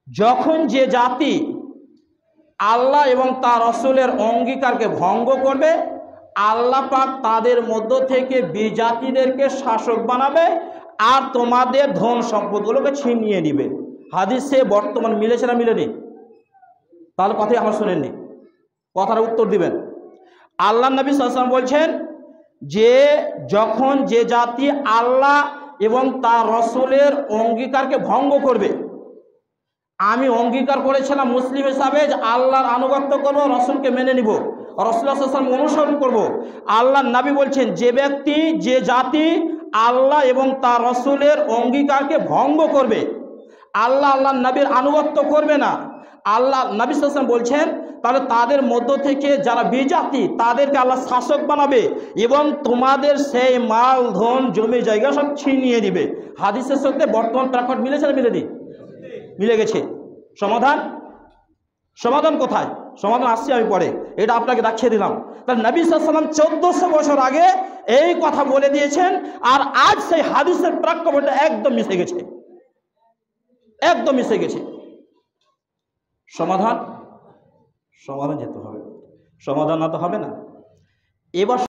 যখন যে জাতি আল্লাহ এবং তার রাসূলের অঙ্গীকারকে ভঙ্গ করবে, আল্লাহ পাক তাদের মধ্য থেকে বিজাতিদেরকে শাসক বানাবে আর তোমাদের ধন সম্পদগুলোকে ছিনিয়ে নিবে। হাদিসে বর্তমান মিলেছে না মিলেনি? তাহলে কথাই আমার শুনেননি, কথার উত্তর দিবেন। আল্লাহ নবী সাল্লাল্লাহু আলাইহি ওয়াসাল্লাম বলছেন যে যখন যে জাতি আল্লাহ এবং তার রাসূলের অঙ্গীকারকে ভঙ্গ করবে, আমি অঙ্গীকার করেছিলাম মুসলিম হিসাবে যে আল্লাহর আনুগত্য করব, রাসূলকে মেনে নিব, রাসূলুল্লাহ সাল্লাল্লাহু আলাইহি ওয়াসাল্লাম অনুসরণ করব। আল্লাহর নবী বলছেন যে ব্যক্তি যে জাতি আল্লাহ এবং তার রাসূলের অঙ্গীকারকে ভঙ্গ করবে, আল্লাহর নবীর আনুগত্য করবে না, আল্লাহ নবী সাল্লাল্লাহু আলাইহি ওয়াসাল্লাম বলছেন তাহলে তাদের মধ্য থেকে যারা বিজাতি তাদেরকে আল্লাহ শাসক বানাবে এবং তোমাদের সেই মাল ধন জমি জায়গা সব ছিনিয়ে দিবে। হাদিসের সাথে বর্তমান প্রেক্ষাপট মিলেছে না মিলেনি? মিলে গেছে। সমাধান? সমাধান কোথায়? সমাধান আসছে আমি পরে, এটা আপনাকে দেখিয়ে দিলাম। তাহলে নবী সাল্লাল্লাহু আলাইহি ওয়াসাল্লাম 1400 বছর আগে এই কথা বলে দিয়েছেন, আর আজ সেই হাদিসের প্রেক্ষাপটটা একদম মিশে গেছে, একদম মিশে গেছে। সমাধান? সমাধান যেতে হবে, সমাধান না তো হবে না। এবার